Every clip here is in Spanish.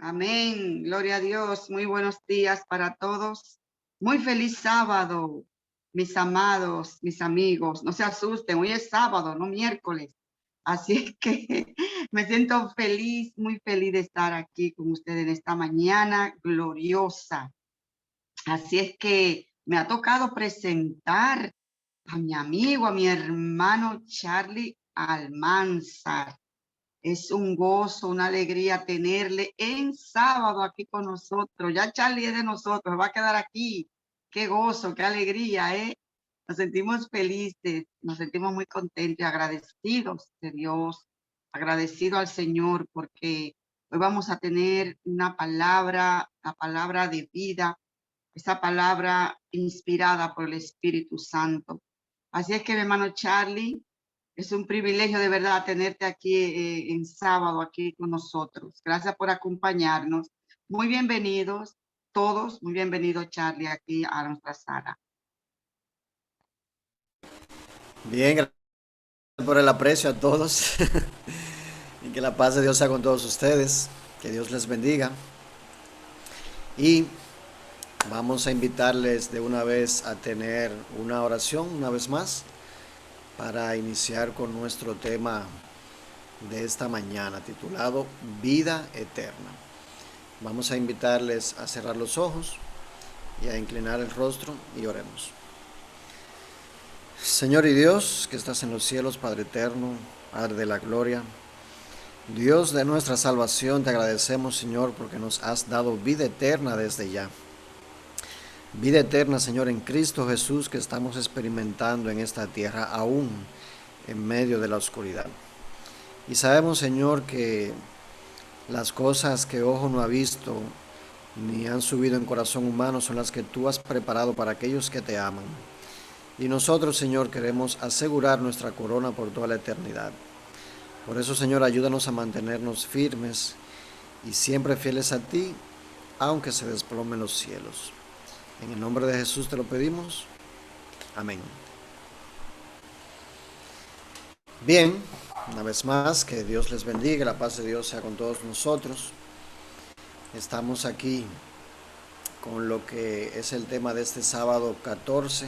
Amén. Gloria a Dios. Muy buenos días para todos. Muy feliz sábado, mis amados, mis amigos. No se asusten, hoy es sábado, no miércoles. Así es que me siento feliz, muy feliz de estar aquí con ustedes en esta mañana gloriosa. Así es que me ha tocado presentar a mi amigo, a mi hermano Charlie Almanzar. Es un gozo, una alegría tenerle en sábado aquí con nosotros. Ya Charlie es de nosotros, va a quedar aquí. Qué gozo, qué alegría, ¿eh? Nos sentimos felices, nos sentimos muy contentos y agradecidos de Dios, agradecido al Señor, porque hoy vamos a tener una palabra, la palabra de vida, esa palabra inspirada por el Espíritu Santo. Así es que, mi hermano Charlie, es un privilegio de verdad tenerte aquí en sábado, aquí con nosotros. Gracias por acompañarnos. Muy bienvenidos todos, muy bienvenido Charlie aquí a nuestra sala. Bien, gracias por el aprecio a todos y que la paz de Dios sea con todos ustedes, que Dios les bendiga y vamos a invitarles de una vez a tener una oración una vez más para iniciar con nuestro tema de esta mañana titulado Vida Eterna. Vamos a invitarles a cerrar los ojos y a inclinar el rostro y oremos. Señor y Dios, que estás en los cielos, Padre eterno, Padre de la gloria, Dios de nuestra salvación, te agradecemos, Señor, porque nos has dado vida eterna desde ya. Vida eterna, Señor, en Cristo Jesús que estamos experimentando en esta tierra, aún en medio de la oscuridad. Y sabemos, Señor, que las cosas que ojo no ha visto ni han subido en corazón humano son las que tú has preparado para aquellos que te aman. Y nosotros, Señor, queremos asegurar nuestra corona por toda la eternidad. Por eso, Señor, ayúdanos a mantenernos firmes y siempre fieles a ti, aunque se desplomen los cielos. En el nombre de Jesús te lo pedimos. Amén. Bien, una vez más, que Dios les bendiga, la paz de Dios sea con todos nosotros. Estamos aquí con lo que es el tema de este sábado 14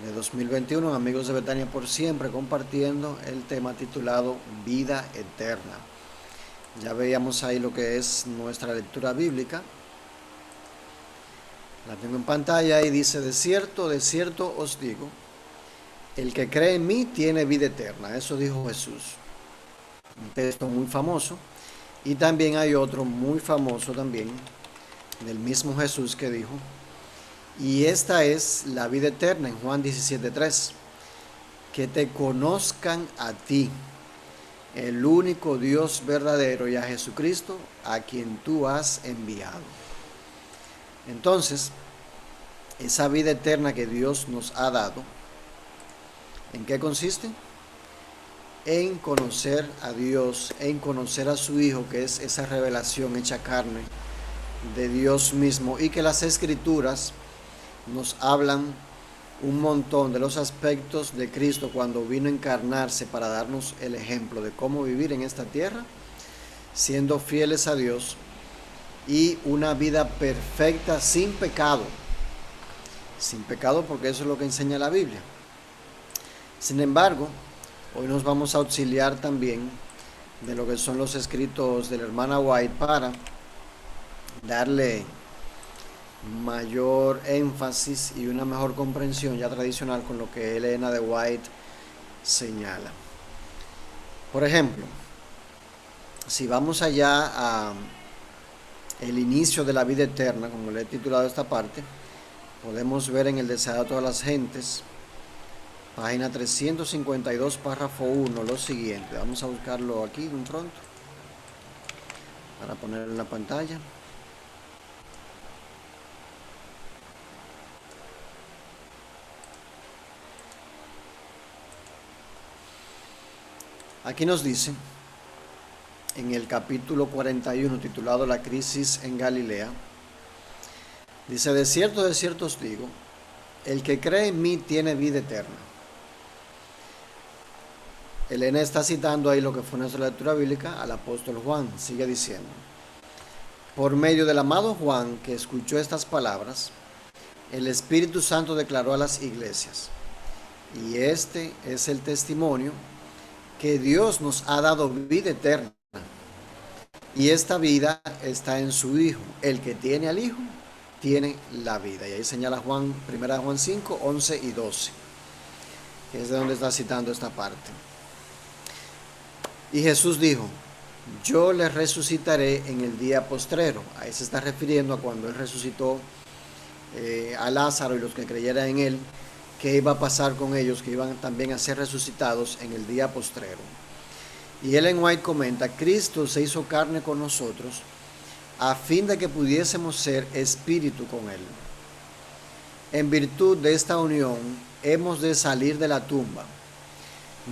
de 2021, amigos de Betania por siempre, compartiendo el tema titulado Vida Eterna. Ya veíamos ahí lo que es nuestra lectura bíblica. La tengo en pantalla y dice, de cierto os digo, el que cree en mí tiene vida eterna. Eso dijo Jesús. Un texto muy famoso. Y también hay otro muy famoso también, del mismo Jesús que dijo, y esta es la vida eterna en Juan 17:3, que te conozcan a ti, el único Dios verdadero, y a Jesucristo, a quien tú has enviado. Entonces, esa vida eterna que Dios nos ha dado, ¿en qué consiste? En conocer a Dios, en conocer a su Hijo, que es esa revelación hecha carne de Dios mismo, y que las Escrituras nos hablan un montón de los aspectos de Cristo cuando vino a encarnarse para darnos el ejemplo de cómo vivir en esta tierra, siendo fieles a Dios y una vida perfecta sin pecado. Sin pecado, porque eso es lo que enseña la Biblia. Sin embargo, hoy nos vamos a auxiliar también de lo que son los escritos de la hermana White para darle mayor énfasis y una mejor comprensión ya tradicional con lo que Elena de White señala. Por ejemplo, si vamos allá a el inicio de la vida eterna, como le he titulado esta parte, podemos ver en el Deseado de todas las gentes, página 352, párrafo 1, lo siguiente. Vamos a buscarlo aquí de un pronto para ponerlo en la pantalla. Aquí nos dice, en el capítulo 41, titulado La crisis en Galilea, dice, de cierto os digo, el que cree en mí tiene vida eterna. Elena está citando ahí lo que fue nuestra lectura bíblica al apóstol Juan. Sigue diciendo, Por medio del amado Juan, que escuchó estas palabras, el Espíritu Santo declaró a las iglesias, y este es el testimonio, que Dios nos ha dado vida eterna, y esta vida está en su Hijo. El que tiene al Hijo, tiene la vida. Y ahí señala Juan, 1 Juan 5, 11 y 12, que es de donde está citando esta parte. Y Jesús dijo, yo les resucitaré en el día postrero. Ahí se está refiriendo a cuando Él resucitó a Lázaro y los que creyeran en Él, qué iba a pasar con ellos, que iban también a ser resucitados en el día postrero. Y Ellen White comenta, Cristo se hizo carne con nosotros a fin de que pudiésemos ser espíritu con Él. En virtud de esta unión hemos de salir de la tumba,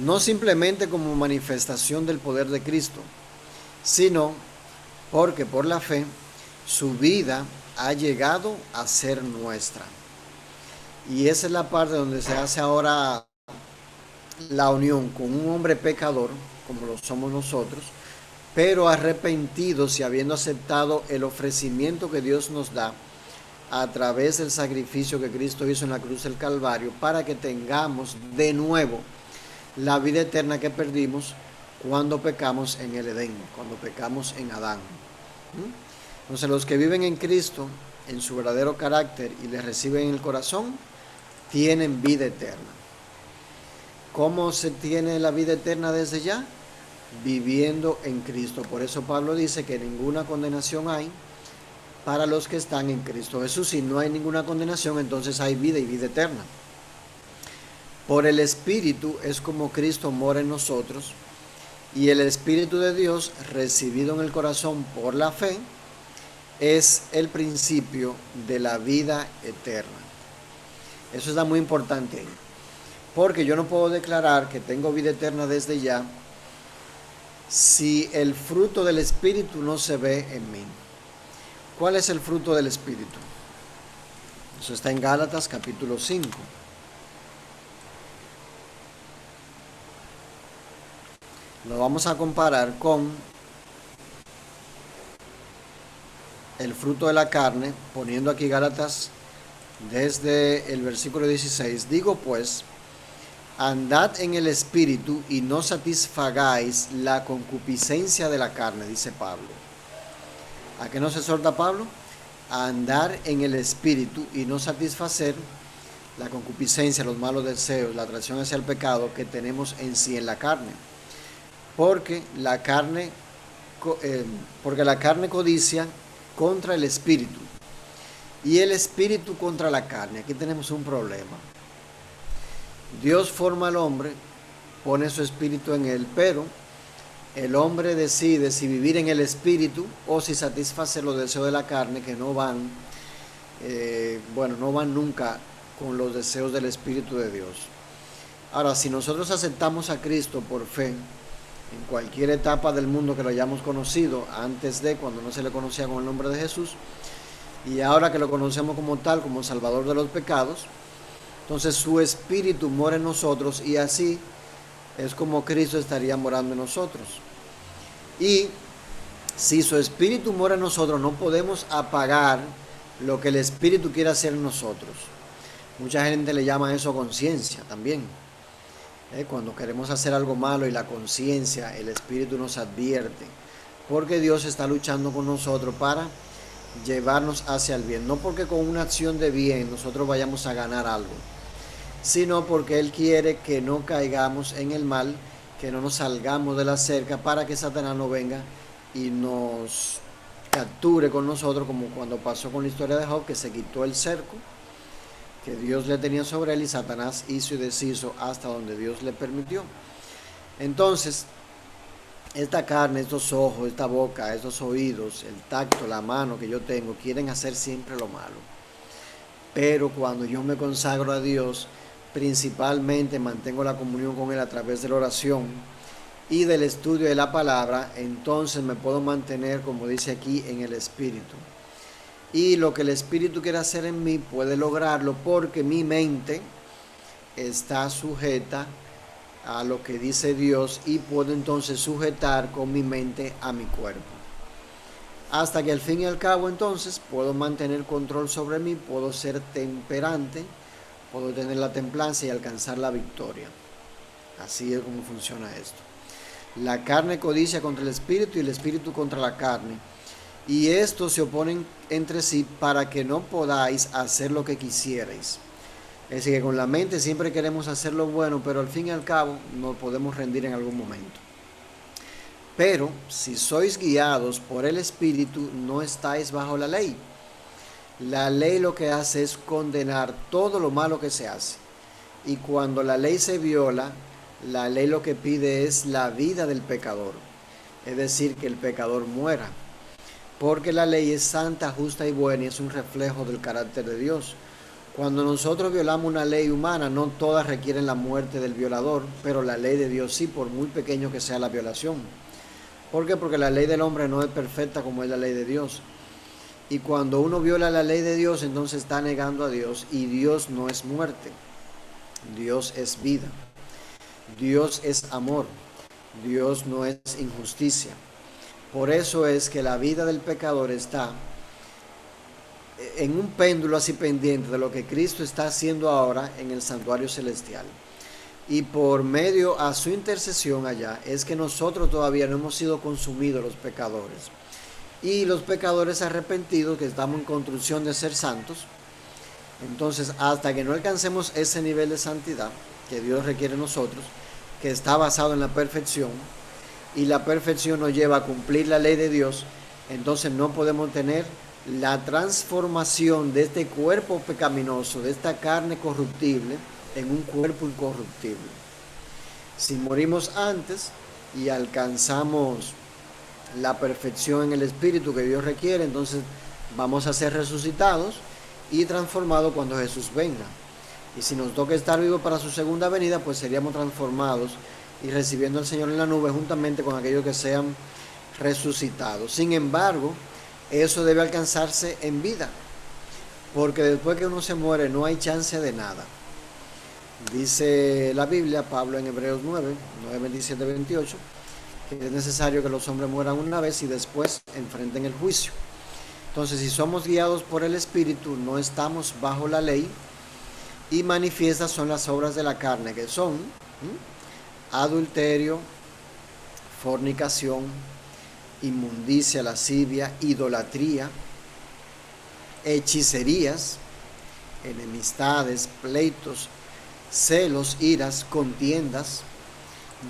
no simplemente como manifestación del poder de Cristo, sino porque por la fe su vida ha llegado a ser nuestra. Y esa es la parte donde se hace ahora la unión con un hombre pecador, como lo somos nosotros, pero arrepentidos y habiendo aceptado el ofrecimiento que Dios nos da a través del sacrificio que Cristo hizo en la cruz del Calvario, para que tengamos de nuevo la vida eterna que perdimos cuando pecamos en el Edén, cuando pecamos en Adán. Entonces los que viven en Cristo, en su verdadero carácter, y le reciben en el corazón, tienen vida eterna. ¿Cómo se tiene la vida eterna desde ya? Viviendo en Cristo. Por eso Pablo dice que ninguna condenación hay para los que están en Cristo Jesús. Si no hay ninguna condenación, entonces hay vida y vida eterna. Por el Espíritu es como Cristo mora en nosotros, y el Espíritu de Dios, recibido en el corazón por la fe, es el principio de la vida eterna. Eso está muy importante, porque yo no puedo declarar que tengo vida eterna desde ya si el fruto del Espíritu no se ve en mí. ¿Cuál es el fruto del Espíritu? Eso está en Gálatas capítulo 5. Lo vamos a comparar con el fruto de la carne, poniendo aquí Gálatas desde el versículo 16. Digo pues, andad en el Espíritu y no satisfagáis la concupiscencia de la carne, dice Pablo. ¿A qué nos exhorta Pablo? A andar en el Espíritu y no satisfacer la concupiscencia, los malos deseos, la atracción hacia el pecado que tenemos en sí en la carne. Porque la carne codicia contra el Espíritu, y el Espíritu contra la carne. Aquí tenemos un problema. Dios forma al hombre, pone su Espíritu en él, pero el hombre decide si vivir en el Espíritu o si satisfacer los deseos de la carne, que no van nunca con los deseos del Espíritu de Dios. Ahora, si nosotros aceptamos a Cristo por fe, en cualquier etapa del mundo que lo hayamos conocido, antes de cuando no se le conocía con el nombre de Jesús, y ahora que lo conocemos como tal, como Salvador de los pecados, entonces su Espíritu mora en nosotros, y así es como Cristo estaría morando en nosotros. Y si su Espíritu mora en nosotros, no podemos apagar lo que el Espíritu quiere hacer en nosotros. Mucha gente le llama eso conciencia también. Cuando queremos hacer algo malo y la conciencia, el Espíritu nos advierte, porque Dios está luchando con nosotros para llevarnos hacia el bien. No porque con una acción de bien nosotros vayamos a ganar algo, sino porque Él quiere que no caigamos en el mal, que no nos salgamos de la cerca, para que Satanás no venga y nos capture con nosotros, como cuando pasó con la historia de Job, que se quitó el cerco que Dios le tenía sobre él, y Satanás hizo y deshizo hasta donde Dios le permitió. Entonces, esta carne, estos ojos, esta boca, estos oídos, el tacto, la mano que yo tengo, quieren hacer siempre lo malo. Pero cuando yo me consagro a Dios, principalmente mantengo la comunión con Él a través de la oración y del estudio de la palabra, entonces me puedo mantener, como dice aquí, en el Espíritu. Y lo que el Espíritu quiere hacer en mí puede lograrlo, porque mi mente está sujeta a lo que dice Dios, y puedo entonces sujetar con mi mente a mi cuerpo. hasta que al fin y al cabo entonces puedo mantener control sobre mí, puedo ser temperante, puedo tener la templanza y alcanzar la victoria. Así es como funciona esto. La carne codicia contra el espíritu y el espíritu contra la carne. Y estos se oponen entre sí para que no podáis hacer lo que quisierais. Es decir, que con la mente siempre queremos hacer lo bueno, pero al fin y al cabo nos podemos rendir en algún momento. Pero si sois guiados por el Espíritu, no estáis bajo la ley. La ley lo que hace es condenar todo lo malo que se hace. Y cuando la ley se viola, la ley lo que pide es la vida del pecador. Es decir, que el pecador muera. Porque la ley es santa, justa y buena y es un reflejo del carácter de Dios. Cuando nosotros violamos una ley humana, no todas requieren la muerte del violador, pero la ley de Dios sí, por muy pequeño que sea la violación. ¿Por qué? Porque la ley del hombre no es perfecta como es la ley de Dios. Y cuando uno viola la ley de Dios, entonces está negando a Dios, y Dios no es muerte, Dios es vida, Dios es amor, Dios no es injusticia. Por eso es que la vida del pecador está en un péndulo así pendiente de lo que Cristo está haciendo ahora en el santuario celestial. Y por medio a su intercesión allá es que nosotros todavía no hemos sido consumidos los pecadores. Y los pecadores arrepentidos que estamos en construcción de ser santos, entonces hasta que no alcancemos ese nivel de santidad que Dios requiere de nosotros, que está basado en la perfección, y la perfección nos lleva a cumplir la ley de Dios, entonces no podemos tener la transformación de este cuerpo pecaminoso, de esta carne corruptible, en un cuerpo incorruptible. Si morimos antes y alcanzamos la perfección en el espíritu que Dios requiere, entonces vamos a ser resucitados y transformados cuando Jesús venga. Y si nos toca estar vivos para su segunda venida, pues seríamos transformados y recibiendo al Señor en la nube juntamente con aquellos que sean resucitados. Sin embargo, eso debe alcanzarse en vida, porque después que uno se muere no hay chance de nada. Dice la Biblia, Pablo en Hebreos 9, 27, 28, que es necesario que los hombres mueran una vez y después enfrenten el juicio. Entonces, si somos guiados por el Espíritu, no estamos bajo la ley, y manifiestas son las obras de la carne, que son adulterio, fornicación, inmundicia, lascivia, idolatría, hechicerías, enemistades, pleitos, celos, iras, contiendas,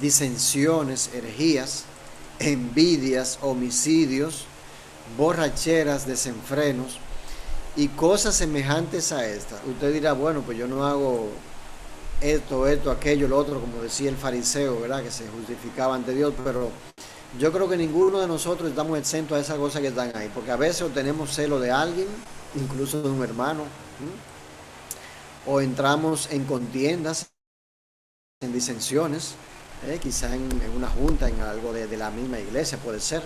disensiones, herejías, envidias, homicidios, borracheras, desenfrenos y cosas semejantes a estas. Usted dirá, bueno, pues yo no hago esto, aquello, lo otro, como decía el fariseo, ¿verdad? Que se justificaba ante Dios, pero yo creo que ninguno de nosotros estamos exentos a esas cosas que están ahí, porque a veces tenemos celo de alguien, incluso de un hermano, o entramos en contiendas, en disensiones, quizá en una junta, en algo de la misma iglesia puede ser.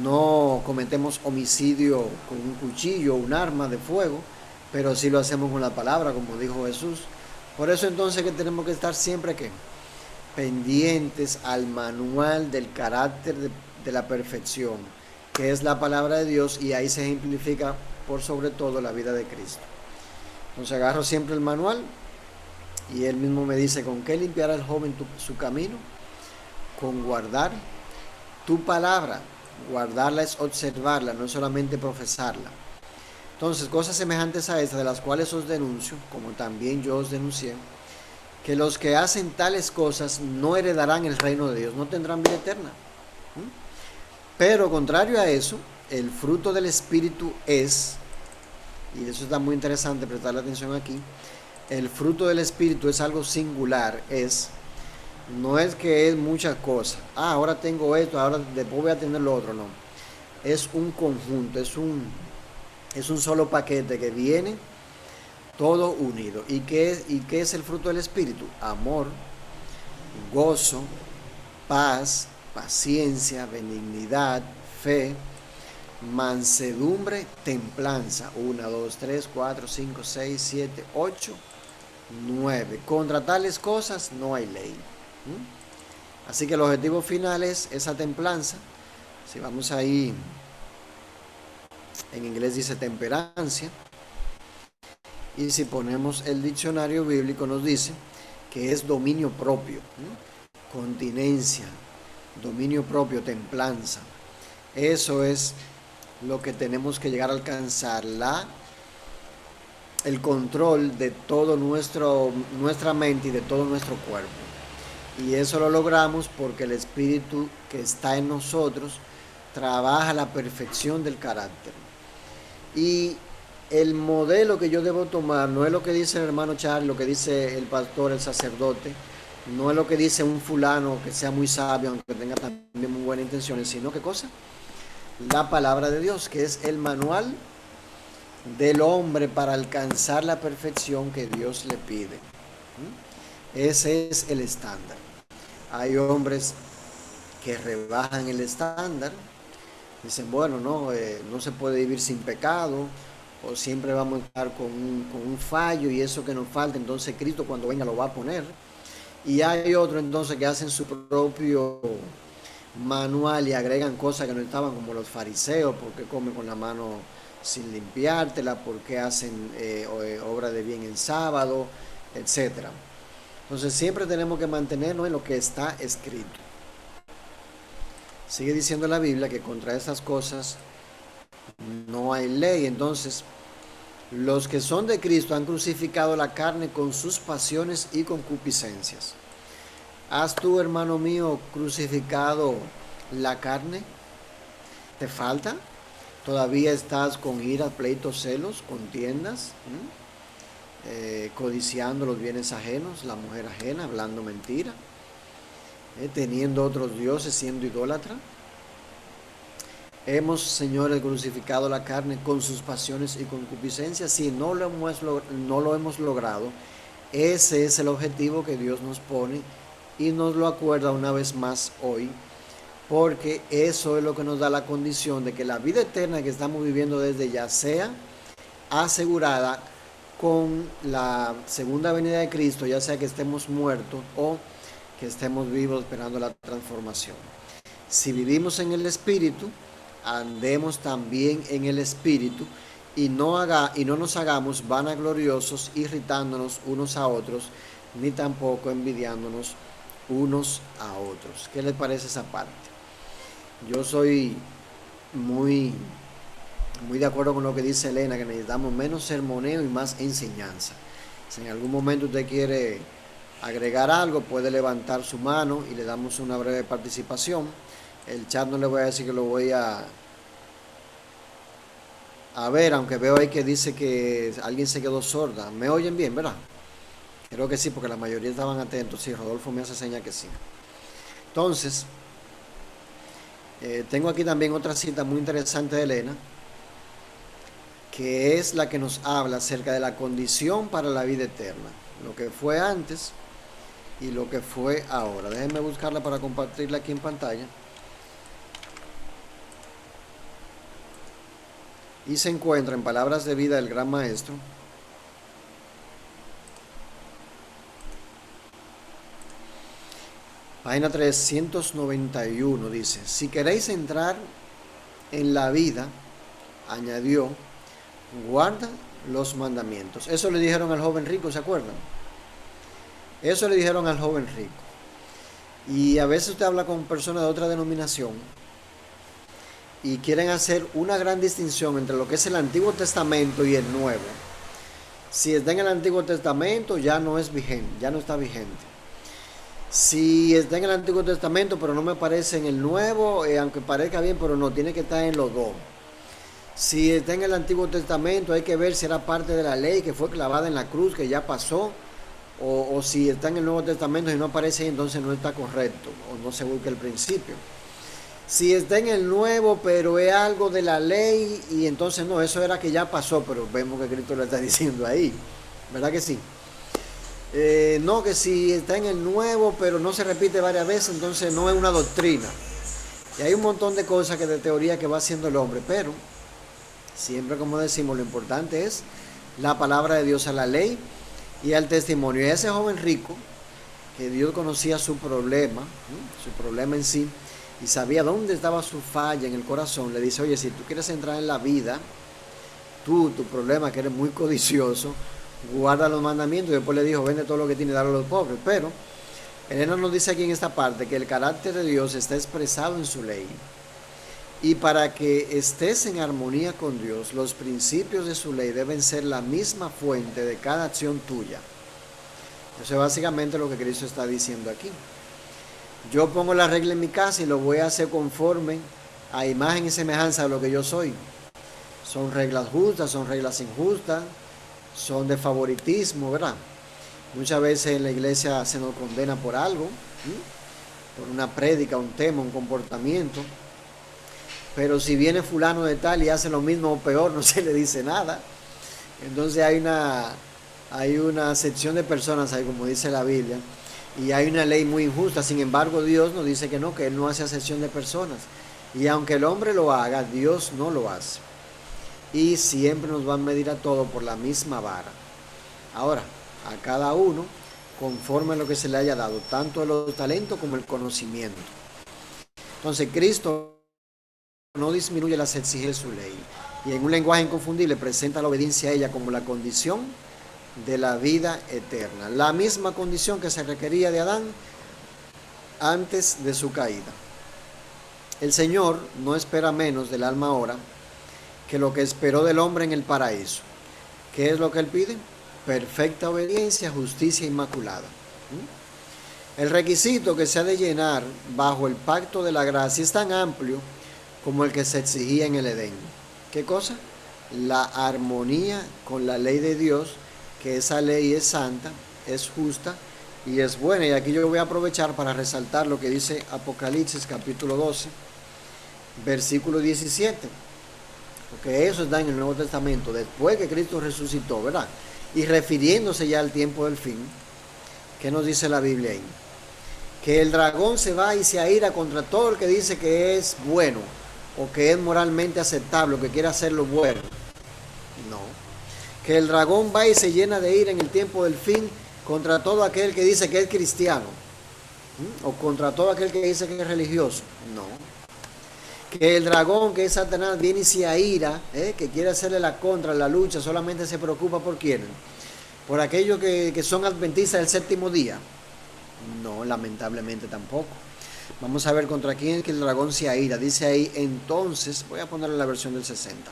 No cometemos homicidio con un cuchillo o un arma de fuego, pero sí lo hacemos con la palabra, como dijo Jesús. Por eso entonces que tenemos que estar siempre pendientes al manual del carácter de la perfección, que es la palabra de Dios, y ahí se ejemplifica por sobre todo la vida de Cristo. Entonces agarro siempre el manual y él mismo me dice, ¿con qué limpiará el joven su camino? Con guardar tu palabra. Guardarla es observarla, no es solamente profesarla. Entonces, cosas semejantes a estas, de las cuales os denuncio, como también yo os denuncié, que los que hacen tales cosas no heredarán el reino de Dios, no tendrán vida eterna. Pero contrario a eso, el fruto del Espíritu es, y eso está muy interesante prestarle atención aquí, el fruto del Espíritu es algo singular, no es que es muchas cosas. Ahora tengo esto, ahora después voy a tener lo otro, no. Es un conjunto, es un solo paquete que viene todo unido. ¿Y qué es el fruto del Espíritu? Amor, gozo, paz, paciencia, benignidad, fe, mansedumbre, templanza. 1, 2, 3, 4, 5, 6, 7, 8, 9. Contra tales cosas no hay ley. Así que el objetivo final es esa templanza. Si vamos ahí En inglés dice temperancia. Y si ponemos el diccionario bíblico nos dice que es dominio propio, continencia, dominio propio, templanza. Eso es lo que tenemos que llegar a alcanzar, el control de todo nuestra mente y de todo nuestro cuerpo. Y eso lo logramos porque el Espíritu que está en nosotros trabaja la perfección del carácter. Y el modelo que yo debo tomar no es lo que dice el hermano Charles, lo que dice el pastor, el sacerdote, no es lo que dice un fulano que sea muy sabio, aunque tenga también muy buenas intenciones, sino ¿qué cosa? La palabra de Dios, que es el manual del hombre para alcanzar la perfección que Dios le pide. Ese es el estándar. Hay hombres que rebajan el estándar, dicen, bueno, no se puede vivir sin pecado, o siempre vamos a estar con un fallo y eso que nos falta, entonces Cristo cuando venga lo va a poner. Y hay otros entonces que hacen su propio manual y agregan cosas que no estaban, como los fariseos, porque comen con la mano sin limpiártela, porque hacen obra de bien en sábado, etcétera. Entonces siempre tenemos que mantenernos en lo que está escrito. Sigue diciendo la Biblia que contra estas cosas no hay ley. Entonces, los que son de Cristo han crucificado la carne con sus pasiones y concupiscencias. ¿Has tú, hermano mío, crucificado la carne? ¿Te falta? ¿Todavía estás con ira, pleitos, celos, contiendas? Codiciando los bienes ajenos, la mujer ajena, hablando mentira, teniendo otros dioses, siendo idólatra. Hemos, señores, crucificado la carne con sus pasiones y concupiscencias. Si no lo hemos logrado, ese es el objetivo que Dios nos pone y nos lo acuerda una vez más hoy, porque eso es lo que nos da la condición de que la vida eterna que estamos viviendo desde ya sea asegurada con la segunda venida de Cristo, ya sea que estemos muertos o que estemos vivos esperando la transformación. Si vivimos en el Espíritu, andemos también en el Espíritu y no nos hagamos vanagloriosos, irritándonos unos a otros, ni tampoco envidiándonos unos a otros. ¿Qué les parece esa parte? Yo soy muy de acuerdo con lo que dice Elena, que necesitamos menos sermoneo y más enseñanza. Si en algún momento usted quiere agregar algo, puede levantar su mano y le damos una breve participación. El chat no le voy a decir que lo voy a ver, aunque veo ahí que dice que alguien se quedó sorda. ¿Me oyen bien, verdad? Creo que sí, porque la mayoría estaban atentos. Sí, Rodolfo me hace seña que sí. Entonces, tengo aquí también otra cita muy interesante de Elena, que es la que nos habla acerca de la condición para la vida eterna, lo que fue antes y lo que fue ahora. Déjenme buscarla para compartirla aquí en pantalla. Y se encuentra en Palabras de Vida del Gran Maestro, página 391, dice: si queréis entrar en la vida, añadió, guarda los mandamientos. Eso le dijeron al joven rico, ¿se acuerdan? Eso le dijeron al joven rico. Y a veces usted habla con personas de otra denominación y quieren hacer una gran distinción entre lo que es el Antiguo Testamento y el Nuevo. Si está en el Antiguo Testamento, ya no es vigente, ya no está vigente. Si está en el Antiguo Testamento, pero no me parece en el Nuevo, aunque parezca bien, pero no, tiene que estar en los dos. Si está en el Antiguo Testamento, hay que ver si era parte de la ley que fue clavada en la cruz, que ya pasó, o si está en el Nuevo Testamento y no aparece ahí, entonces no está correcto, o no se busca el principio. Si está en el Nuevo, pero es algo de la ley, y entonces no, eso era que ya pasó, pero vemos que Cristo lo está diciendo ahí, ¿verdad que sí? No, que si está en el Nuevo, pero no se repite varias veces, entonces no es una doctrina. Y hay un montón de cosas que de teoría que va haciendo el hombre, pero siempre, como decimos, lo importante es la palabra de Dios, a la ley y al testimonio. Y a ese joven rico, que Dios conocía su problema en sí, y sabía dónde estaba su falla en el corazón, le dice: oye, si tú quieres entrar en la vida, tu problema, que eres muy codicioso, guarda los mandamientos. Y después le dijo, vende todo lo que tiene y dale a los pobres. Pero Elena nos dice aquí en esta parte que el carácter de Dios está expresado en su ley. Y para que estés en armonía con Dios, los principios de su ley deben ser la misma fuente de cada acción tuya. Eso es básicamente lo que Cristo está diciendo aquí. Yo pongo la regla en mi casa y lo voy a hacer conforme a imagen y semejanza de lo que yo soy. Son reglas justas, son reglas injustas, son de favoritismo, ¿verdad? Muchas veces en la iglesia se nos condena por algo, por una prédica, un tema, un comportamiento. Pero si viene fulano de tal y hace lo mismo o peor, no se le dice nada. Entonces hay una sección de personas ahí, como dice la Biblia, y hay una ley muy injusta. Sin embargo, Dios nos dice que no, que Él no hace acepción de personas. Y aunque el hombre lo haga, Dios no lo hace. Y siempre nos va a medir a todo por la misma vara. Ahora, a cada uno, conforme a lo que se le haya dado, tanto los talentos como el conocimiento. Entonces, Cristo no disminuye las exigencias de su ley. Y en un lenguaje inconfundible presenta la obediencia a ella como la condición de la vida eterna. La misma condición que se requería de Adán antes de su caída. El Señor no espera menos del alma ahora que lo que esperó del hombre en el paraíso. ¿Qué es lo que Él pide? Perfecta obediencia, justicia inmaculada. El requisito que se ha de llenar bajo el pacto de la gracia es tan amplio como el que se exigía en el Edén. ¿Qué cosa? La armonía con la ley de Dios, que esa ley es santa, es justa y es buena. Y aquí yo voy a aprovechar para resaltar lo que dice Apocalipsis capítulo 12, versículo 17. Porque eso está en el Nuevo Testamento, después que Cristo resucitó, ¿verdad? Y refiriéndose ya al tiempo del fin, ¿qué nos dice la Biblia ahí? Que el dragón se va y se aira contra todo el que dice que es bueno o que es moralmente aceptable o que quiere hacer lo bueno. No. Que el dragón va y se llena de ira en el tiempo del fin contra todo aquel que dice que es cristiano. O contra todo aquel que dice que es religioso. No. Que el dragón, que es Satanás, viene y se aira, que quiere hacerle la contra, la lucha, solamente se preocupa por quién. Por aquellos que son adventistas del séptimo día. No, lamentablemente tampoco. Vamos a ver contra quién es que el dragón se aira. Dice ahí, entonces, voy a ponerle la versión del 60,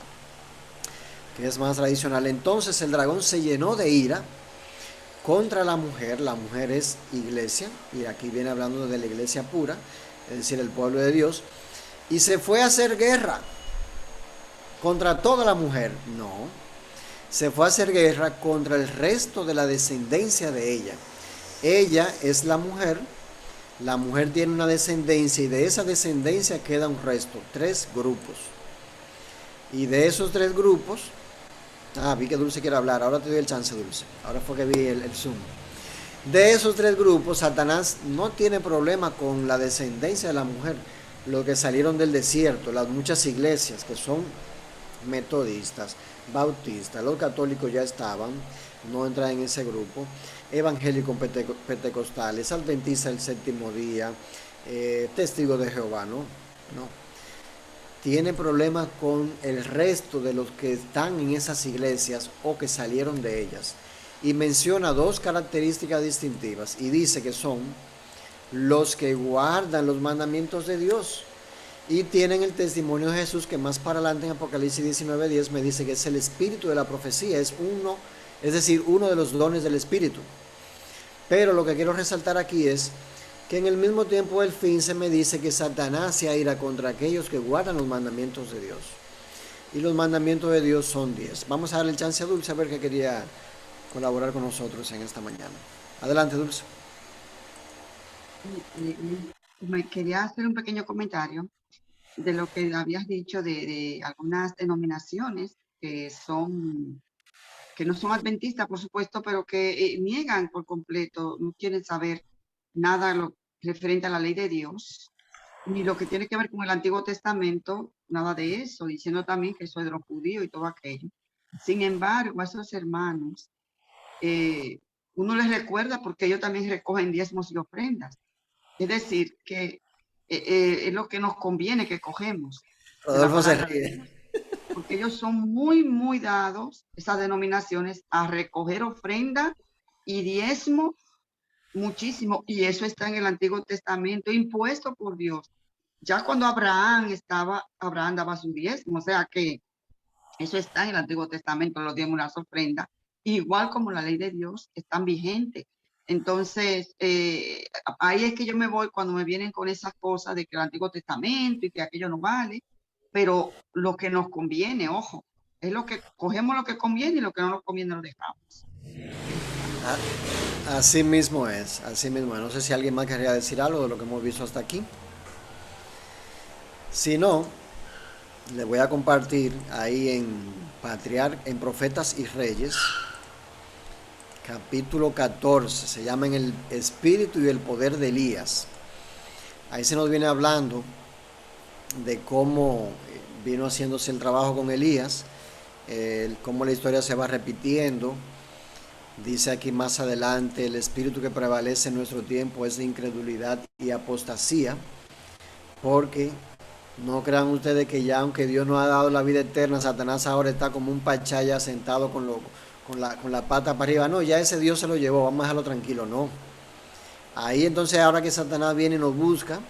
que es más tradicional. Entonces el dragón se llenó de ira contra la mujer es iglesia, y aquí viene hablando de la iglesia pura, es decir, el pueblo de Dios, y se fue a hacer guerra contra toda la mujer. No, se fue a hacer guerra contra el resto de la descendencia de ella. Ella es la mujer tiene una descendencia y de esa descendencia queda un resto, 3 grupos. Y de esos 3 grupos, vi que Dulce quiere hablar, ahora te doy el chance, Dulce, ahora fue que vi el Zoom. De esos 3 grupos, Satanás no tiene problema con la descendencia de la mujer, los que salieron del desierto, las muchas iglesias que son metodistas, bautistas, los católicos ya estaban, no entran en ese grupo, evangélicos pentecostales, adventistas del séptimo día, testigos de Jehová, no, tiene problemas con el resto de los que están en esas iglesias o que salieron de ellas, y menciona 2 características distintivas y dice que son los que guardan los mandamientos de Dios y tienen el testimonio de Jesús, que más para adelante en Apocalipsis 19:10 me dice que es el espíritu de la profecía, es decir, uno de los dones del espíritu. Pero lo que quiero resaltar aquí es que en el mismo tiempo del fin se me dice que Satanás se ira contra aquellos que guardan los mandamientos de Dios. Y los mandamientos de Dios son 10. Vamos a darle el chance a Dulce a ver que quería colaborar con nosotros en esta mañana. Adelante, Dulce. Me quería hacer un pequeño comentario de lo que habías dicho de algunas denominaciones que no son adventistas, por supuesto, pero que niegan por completo, no quieren saber nada referente a la ley de Dios, ni lo que tiene que ver con el Antiguo Testamento, nada de eso, diciendo también que eso es de los judíos y todo aquello. Sin embargo, a esos hermanos, uno les recuerda porque ellos también recogen diezmos y ofrendas. Es decir, que es lo que nos conviene que cogemos. Rodolfo se ríe. porque ellos son muy, muy dados, esas denominaciones, a recoger ofrenda y diezmo muchísimo, y eso está en el Antiguo Testamento, impuesto por Dios. Ya cuando Abraham daba su diezmo, o sea que eso está en el Antiguo Testamento, los diezmos y las ofrendas, igual como la ley de Dios, están vigentes. Entonces, ahí es que yo me voy cuando me vienen con esas cosas de que el Antiguo Testamento y que aquello no vale, pero lo que nos conviene, ojo, es lo que cogemos lo que conviene y lo que no nos conviene lo dejamos. Así mismo es, así mismo es. No sé si alguien más quería decir algo de lo que hemos visto hasta aquí. Si no, le voy a compartir ahí en Profetas y Reyes, capítulo 14, se llama En el espíritu y el poder de Elías. Ahí se nos viene hablando de cómo vino haciéndose el trabajo con Elías, cómo la historia se va repitiendo. Dice aquí más adelante, el espíritu que prevalece en nuestro tiempo es de incredulidad y apostasía, porque no crean ustedes que ya aunque Dios nos ha dado la vida eterna, Satanás ahora está como un pachaya sentado con la pata para arriba. No, ya ese Dios se lo llevó, vamos a dejarlo tranquilo, no. Ahí entonces ahora que Satanás viene y nos busca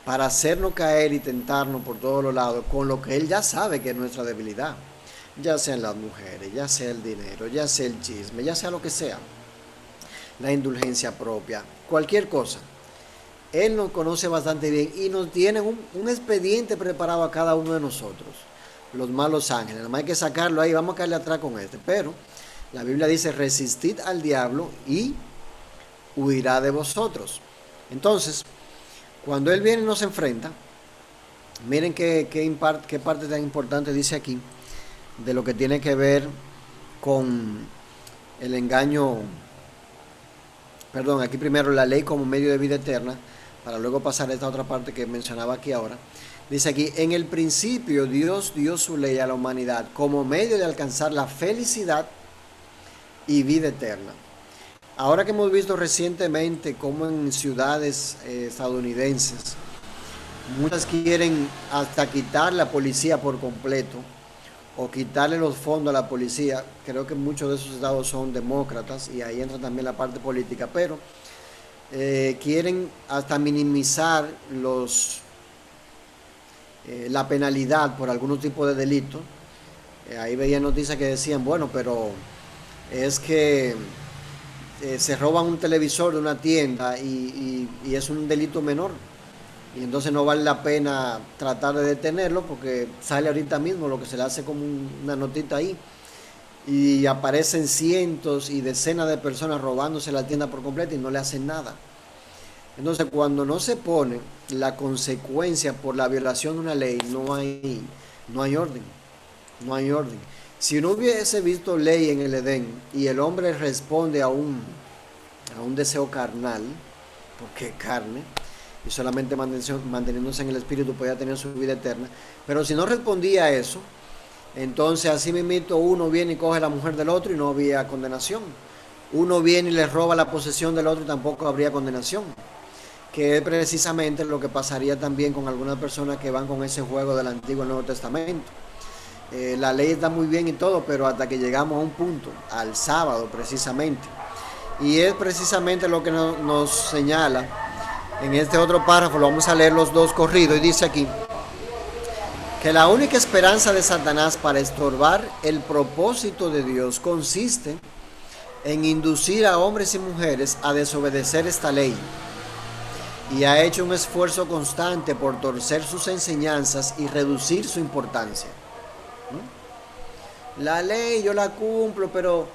para hacernos caer y tentarnos por todos los lados, con lo que él ya sabe que es nuestra debilidad, ya sean las mujeres, ya sea el dinero, ya sea el chisme, ya sea lo que sea, la indulgencia propia, cualquier cosa. Él nos conoce bastante bien y nos tiene un expediente preparado a cada uno de nosotros, los malos ángeles. Nada más hay que sacarlo ahí, vamos a caerle atrás con este. Pero la Biblia dice, resistid al diablo y huirá de vosotros. Entonces, cuando Él viene y nos enfrenta, miren qué parte tan importante dice aquí, de lo que tiene que ver con el engaño. Perdón, aquí primero la ley como medio de vida eterna, para luego pasar a esta otra parte que mencionaba aquí ahora. Dice aquí, en el principio Dios dio su ley a la humanidad como medio de alcanzar la felicidad y vida eterna. Ahora que hemos visto recientemente cómo en ciudades estadounidenses muchas quieren hasta quitar la policía por completo o quitarle los fondos a la policía, creo que muchos de esos estados son demócratas y ahí entra también la parte política, pero quieren hasta minimizar la penalidad por algún tipo de delito. Ahí veía noticias que decían, bueno, pero es que se roban un televisor de una tienda y es un delito menor. Y entonces no vale la pena tratar de detenerlo porque sale ahorita mismo lo que se le hace como una notita ahí. Y aparecen cientos y decenas de personas robándose la tienda por completo y no le hacen nada. Entonces, cuando no se pone la consecuencia por la violación de una ley, no hay orden. No hay orden. Si no hubiese visto ley en el Edén y el hombre responde a un deseo carnal, porque es carne, y solamente manteniéndose en el espíritu podía tener su vida eterna, pero si no respondía a eso, entonces así mismo uno viene y coge la mujer del otro y no había condenación. Uno viene y le roba la posesión del otro y tampoco habría condenación, que es precisamente lo que pasaría también con algunas personas que van con ese juego del Antiguo y Nuevo Testamento. La ley está muy bien y todo, pero hasta que llegamos a un punto, al sábado precisamente, y es precisamente lo que nos señala en este otro párrafo. Lo vamos a leer los dos corridos y dice aquí que la única esperanza de Satanás para estorbar el propósito de Dios consiste en inducir a hombres y mujeres a desobedecer esta ley, y ha hecho un esfuerzo constante por torcer sus enseñanzas y reducir su importancia. La ley yo la cumplo, pero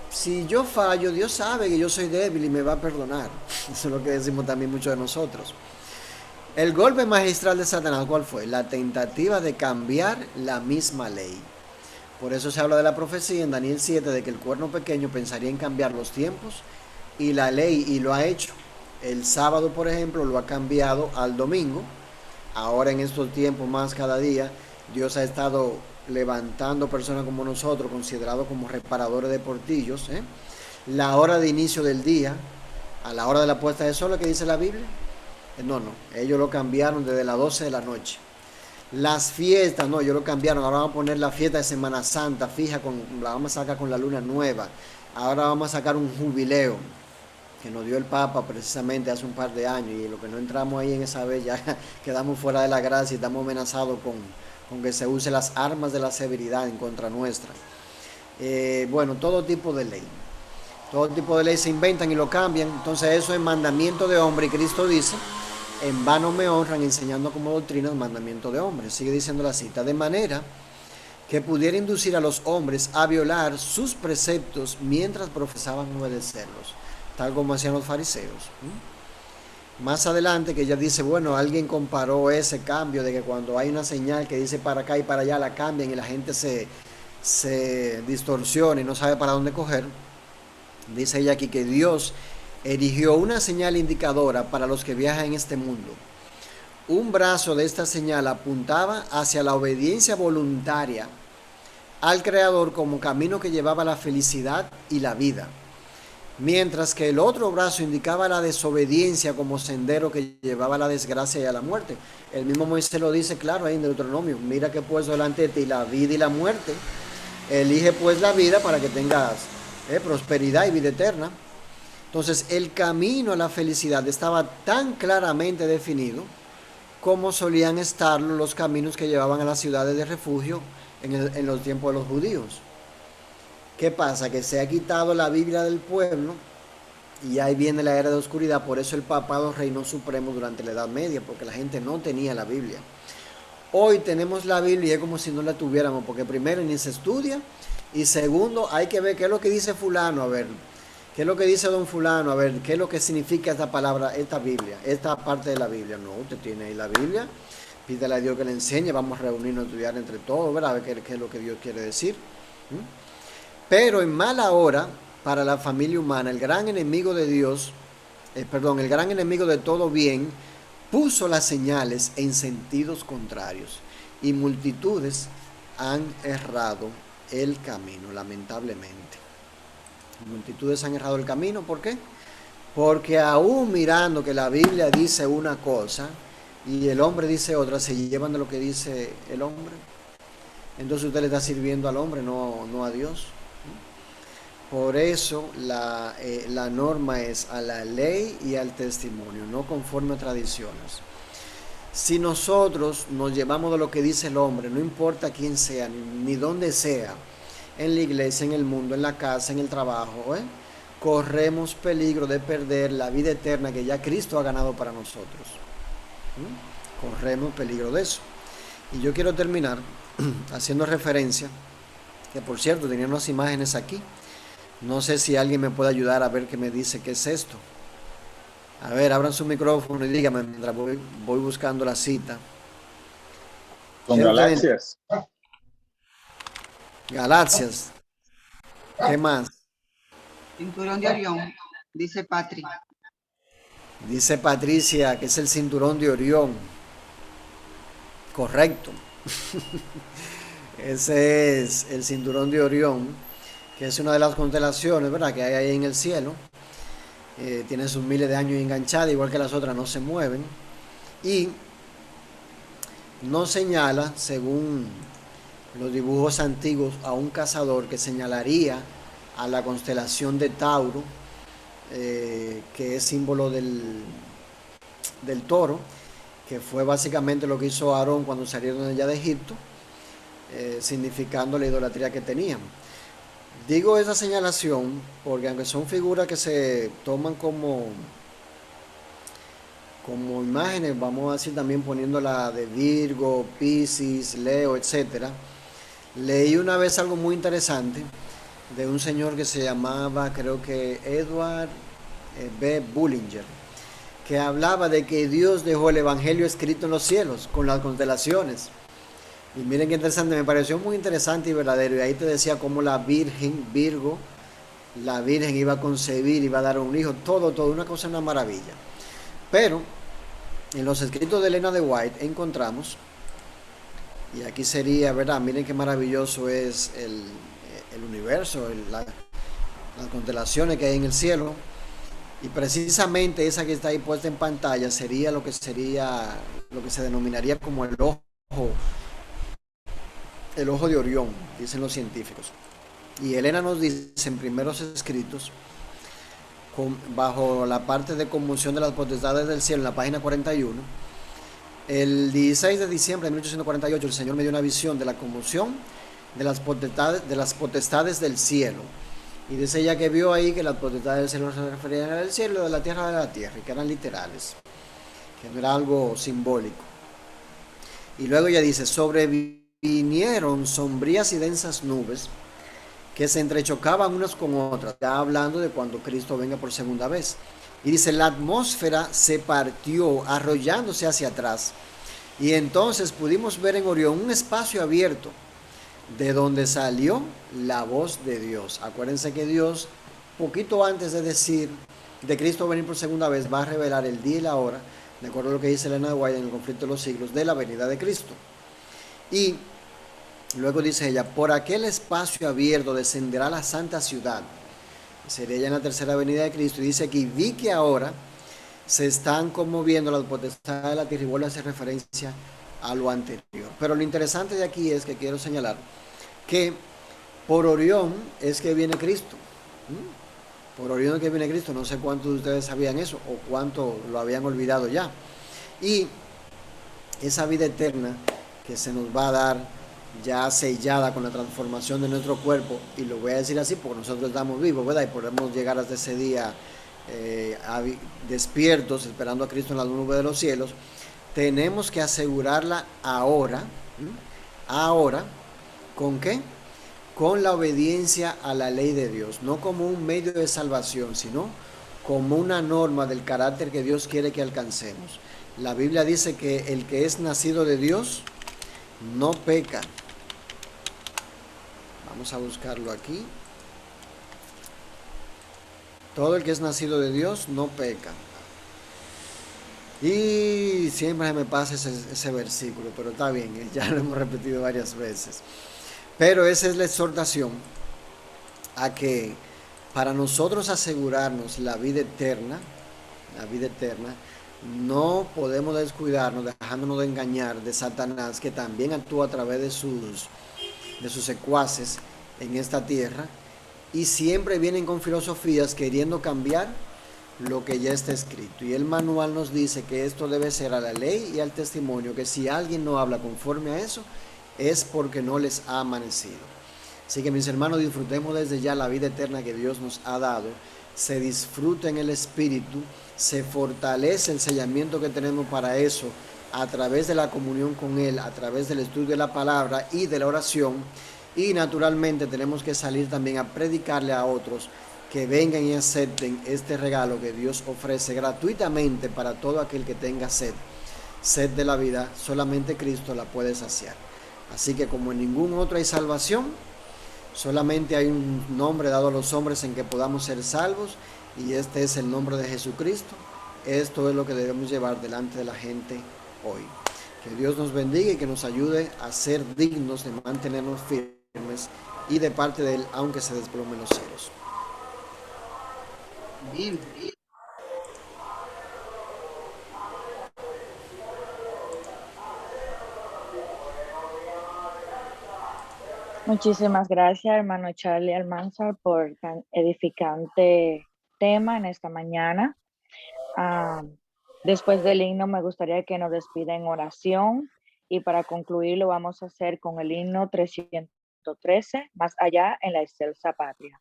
si yo fallo, Dios sabe que yo soy débil y me va a perdonar. Eso es lo que decimos también muchos de nosotros. El golpe magistral de Satanás, ¿cuál fue? La tentativa de cambiar la misma ley. Por eso se habla de la profecía en Daniel 7 de que el cuerno pequeño pensaría en cambiar los tiempos y la ley, y lo ha hecho. El sábado, por ejemplo, lo ha cambiado al domingo. Ahora en estos tiempos más cada día, Dios ha estado levantando personas como nosotros, considerados como reparadores de portillos. La hora de inicio del día, a la hora de la puesta de sol, ¿qué dice la Biblia? No, ellos lo cambiaron desde las 12 de la noche. Las fiestas, no, yo lo cambiaron. Ahora vamos a poner la fiesta de Semana Santa, fija, la vamos a sacar con la luna nueva. Ahora vamos a sacar un jubileo que nos dio el Papa precisamente hace un par de años, y lo que no entramos ahí en esa vez ya quedamos fuera de la gracia y estamos amenazados con que se use las armas de la severidad en contra nuestra. Bueno, todo tipo de ley. Todo tipo de ley se inventan y lo cambian. Entonces eso es mandamiento de hombre, y Cristo dice, en vano me honran enseñando como doctrina el mandamiento de hombre. Sigue diciendo la cita, de manera que pudiera inducir a los hombres a violar sus preceptos mientras profesaban obedecerlos, tal como hacían los fariseos. Más adelante que ella dice, bueno, alguien comparó ese cambio de que cuando hay una señal que dice para acá y para allá la cambian y la gente se distorsiona y no sabe para dónde coger. Dice ella aquí que Dios erigió una señal indicadora para los que viajan en este mundo. Un brazo de esta señal apuntaba hacia la obediencia voluntaria al Creador como camino que llevaba a la felicidad y la vida, mientras que el otro brazo indicaba la desobediencia como sendero que llevaba a la desgracia y a la muerte. El mismo Moisés lo dice claro ahí en Deuteronomio, mira que he puesto delante de ti la vida y la muerte, elige pues la vida para que tengas prosperidad y vida eterna. Entonces el camino a la felicidad estaba tan claramente definido como solían estarlo los caminos que llevaban a las ciudades de refugio en los tiempos de los judíos. ¿Qué pasa? Que se ha quitado la Biblia del pueblo y ahí viene la era de oscuridad. Por eso el papado reinó supremo durante la Edad Media, porque la gente no tenía la Biblia. Hoy tenemos la Biblia y es como si no la tuviéramos, porque primero ni se estudia, y segundo hay que ver qué es lo que dice fulano, a ver, qué es lo que dice don fulano, a ver, qué es lo que significa esta palabra, esta Biblia, esta parte de la Biblia. No, usted tiene ahí la Biblia, pídele a Dios que le enseñe, vamos a reunirnos a estudiar entre todos, ¿verdad? A ver qué es lo que Dios quiere decir. Pero en mala hora, para la familia humana, el gran enemigo de Dios, el gran enemigo de todo bien, puso las señales en sentidos contrarios y multitudes han errado el camino, lamentablemente. Multitudes han errado el camino, ¿por qué? Porque aún mirando que la Biblia dice una cosa y el hombre dice otra, se llevan de lo que dice el hombre. Entonces usted le está sirviendo al hombre, no a Dios. Por eso la norma es a la ley y al testimonio, no conforme a tradiciones. Si nosotros nos llevamos de lo que dice el hombre, no importa quién sea, ni dónde sea, en la iglesia, en el mundo, en la casa, en el trabajo, corremos peligro de perder la vida eterna que ya Cristo ha ganado para nosotros. Corremos peligro de eso. Y yo quiero terminar haciendo referencia, que por cierto tenía unas imágenes aquí. No sé si alguien me puede ayudar a ver qué me dice qué es esto. A ver, abran su micrófono y díganme mientras voy buscando la cita. Son galaxias. Galaxias. ¿Qué más? Cinturón de Orión, dice Patri. Dice Patricia que es el cinturón de Orión. Correcto. Ese es el cinturón de Orión, que es una de las constelaciones, ¿verdad?, que hay ahí en el cielo. Tiene sus miles de años enganchada, igual que las otras, no se mueven. Y no señala, según los dibujos antiguos, a un cazador, que señalaría a la constelación de Tauro, que es símbolo del toro, que fue básicamente lo que hizo Aarón cuando salieron allá de Egipto, significando la idolatría que tenían. Digo esa señalación porque aunque son figuras que se toman como imágenes, vamos a decir también poniéndola de Virgo, Piscis, Leo, etcétera. Leí una vez algo muy interesante de un señor que se llamaba, creo que Edward B. Bullinger, que hablaba de que Dios dejó el evangelio escrito en los cielos con las constelaciones. Y miren qué interesante, me pareció muy interesante y verdadero. Y ahí te decía cómo la Virgen, Virgo, la Virgen iba a concebir, iba a dar un hijo, todo, una cosa, una maravilla. Pero en los escritos de Elena de White encontramos, y aquí sería, ¿verdad? Miren qué maravilloso es el universo, las constelaciones que hay en el cielo. Y precisamente esa que está ahí puesta en pantalla sería lo que se denominaría como el ojo el ojo de Orión, dicen los científicos. Y Elena nos dice en primeros escritos, bajo la parte de conmoción de las potestades del cielo, en la página 41, el 16 de diciembre de 1848 el Señor me dio una visión de la conmoción de las potestades del cielo. Y dice ella que vio ahí que las potestades del cielo se referían al cielo, de la tierra, y que eran literales, que no era algo simbólico. Y luego ella dice, sobrevinieron sombrías y densas nubes que se entrechocaban unas con otras, ya hablando de cuando Cristo venga por segunda vez. Y dice, la atmósfera se partió arrollándose hacia atrás, y entonces pudimos ver en Orión un espacio abierto, de donde salió la voz de Dios. Acuérdense que Dios, poquito antes de decir de Cristo venir por segunda vez, va a revelar el día y la hora, de acuerdo a lo que dice Elena de White en el conflicto de los siglos, de la venida de Cristo. Y luego dice ella, por aquel espacio abierto descenderá la santa ciudad. Sería ya en la tercera venida de Cristo. Y dice aquí, vi que ahora se están conmoviendo las potestades de la tierra, y vuelve a hacer referencia a lo anterior. Pero lo interesante de aquí es que quiero señalar que por Orión es que viene Cristo. Por Orión es que viene Cristo. No sé cuántos de ustedes sabían eso o cuánto lo habían olvidado ya. Y esa vida eterna que se nos va a dar, ya sellada con la transformación de nuestro cuerpo, y lo voy a decir así porque nosotros estamos vivos, ¿verdad? Y podemos llegar hasta ese día despiertos, esperando a Cristo en la nube de los cielos. Tenemos que asegurarla ahora. Ahora, ¿con qué? Con la obediencia a la ley de Dios, no como un medio de salvación, sino como una norma del carácter que Dios quiere que alcancemos. La Biblia dice que el que es nacido de Dios no peca. Vamos a buscarlo aquí. Todo el que es nacido de Dios no peca. Y siempre me pasa ese versículo, pero está bien, ya lo hemos repetido varias veces. Pero esa es la exhortación a que para nosotros asegurarnos la vida eterna, no podemos descuidarnos, dejándonos de engañar de Satanás, que también actúa a través de sus secuaces en esta tierra, y siempre vienen con filosofías queriendo cambiar lo que ya está escrito. Y el manual nos dice que esto debe ser a la ley y al testimonio, que si alguien no habla conforme a eso, es porque no les ha amanecido. Así que, mis hermanos, disfrutemos desde ya la vida eterna que Dios nos ha dado. Se disfruta en el Espíritu, se fortalece el sellamiento que tenemos para eso a través de la comunión con Él, a través del estudio de la palabra y de la oración. Y naturalmente tenemos que salir también a predicarle a otros que vengan y acepten este regalo que Dios ofrece gratuitamente para todo aquel que tenga sed de la vida. Solamente Cristo la puede saciar. Así que, como en ningún otro hay salvación, solamente hay un nombre dado a los hombres en que podamos ser salvos, y este es el nombre de Jesucristo. Esto es lo que debemos llevar delante de la gente hoy. Que Dios nos bendiga y que nos ayude a ser dignos de mantenernos firmes, y de parte de Él, aunque se desplomen los cielos. Bien. Muchísimas gracias, hermano Charlie Almanzar, por tan edificante tema en esta mañana. Después del himno, me gustaría que nos despida en oración, y para concluir lo vamos a hacer con el himno 313, Más allá en la excelsa patria.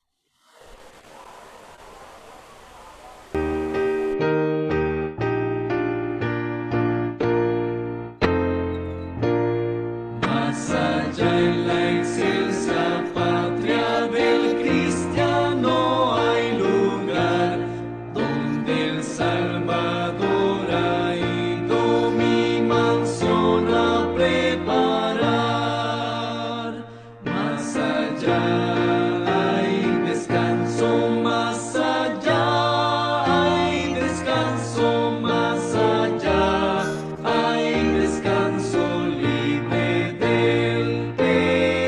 Más allá en la excelsa patria del cristiano hay lugar donde el Salvador ha ido mi mansión a preparar. Más allá hay descanso, más allá hay descanso, más allá hay descanso libre del pecado.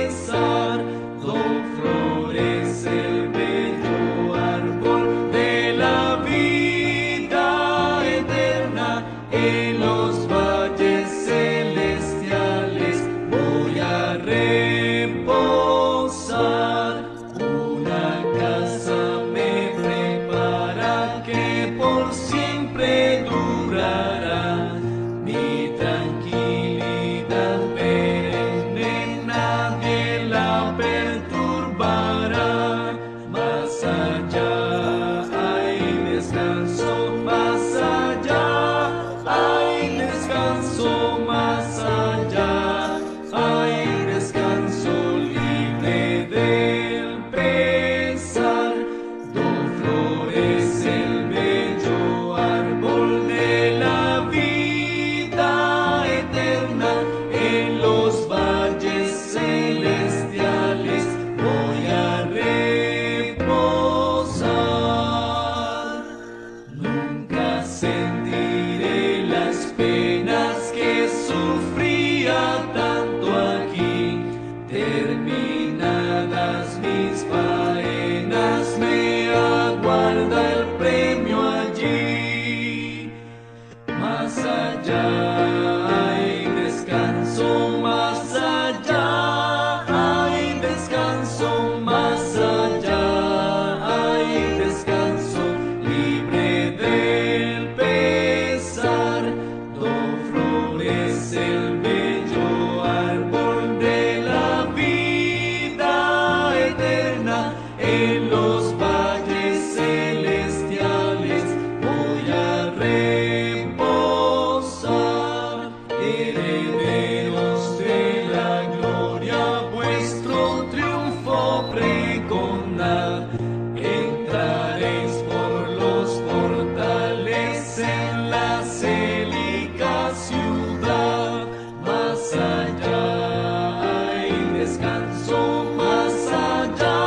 descanso más allá,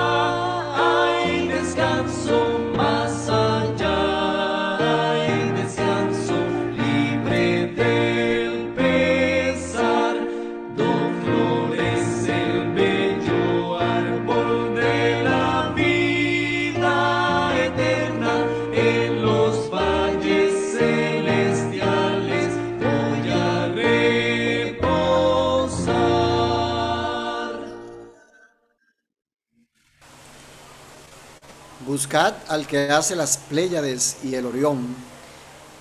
hay descanso más allá, hay descanso libre del pesar, donde florece el bello árbol de la vida eterna. En los valles celestiales voy a reposar. Buscad al que hace las Pléyades y el Orión,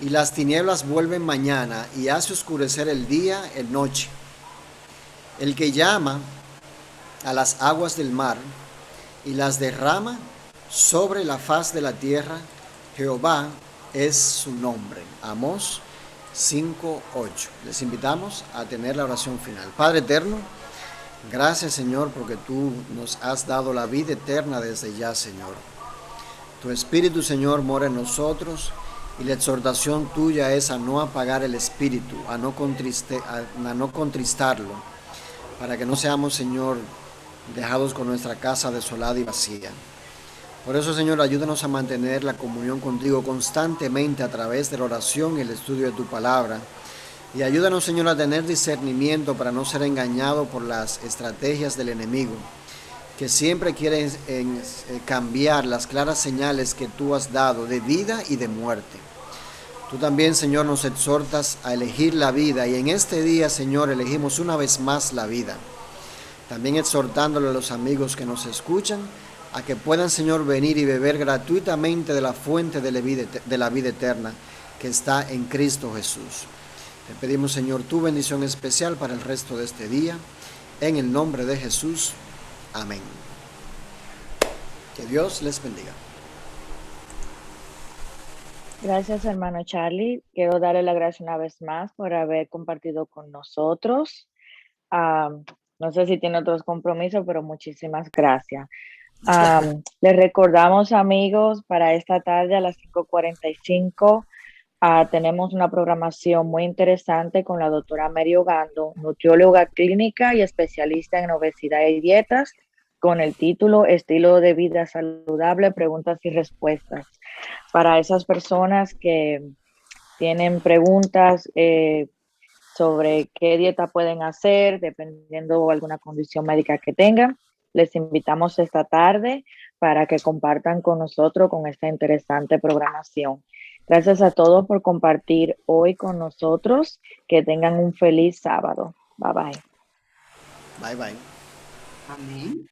y las tinieblas vuelven mañana, y hace oscurecer el día en noche. El que llama a las aguas del mar, y las derrama sobre la faz de la tierra, Jehová es su nombre. Amós 5:8. Les invitamos a tener la oración final. Padre eterno, gracias, Señor, porque tú nos has dado la vida eterna desde ya, Señor. Tu Espíritu, Señor, mora en nosotros, y la exhortación tuya es a no apagar el Espíritu, a no contristarlo, para que no seamos, Señor, dejados con nuestra casa desolada y vacía. Por eso, Señor, ayúdanos a mantener la comunión contigo constantemente a través de la oración y el estudio de tu palabra. Y ayúdanos, Señor, a tener discernimiento para no ser engañados por las estrategias del enemigo, que siempre quiere cambiar las claras señales que tú has dado de vida y de muerte. Tú también, Señor, nos exhortas a elegir la vida, y en este día, Señor, elegimos una vez más la vida. También exhortándole a los amigos que nos escuchan a que puedan, Señor, venir y beber gratuitamente de la fuente de la vida eterna que está en Cristo Jesús. Te pedimos, Señor, tu bendición especial para el resto de este día. En el nombre de Jesús. Amén. Que Dios les bendiga. Gracias, hermano Charlie. Quiero darle la gracia una vez más por haber compartido con nosotros. No sé si tiene otros compromisos, pero muchísimas gracias. Les recordamos, amigos, para esta tarde a las 5:45 tenemos una programación muy interesante con la doctora Mary Ogando, nutrióloga clínica y especialista en obesidad y dietas, con el título Estilo de vida saludable, preguntas y respuestas. Para esas personas que tienen preguntas sobre qué dieta pueden hacer, dependiendo de alguna condición médica que tengan, les invitamos esta tarde para que compartan con nosotros con esta interesante programación. Gracias a todos por compartir hoy con nosotros. Que tengan un feliz sábado. Bye bye. Bye bye. Amén.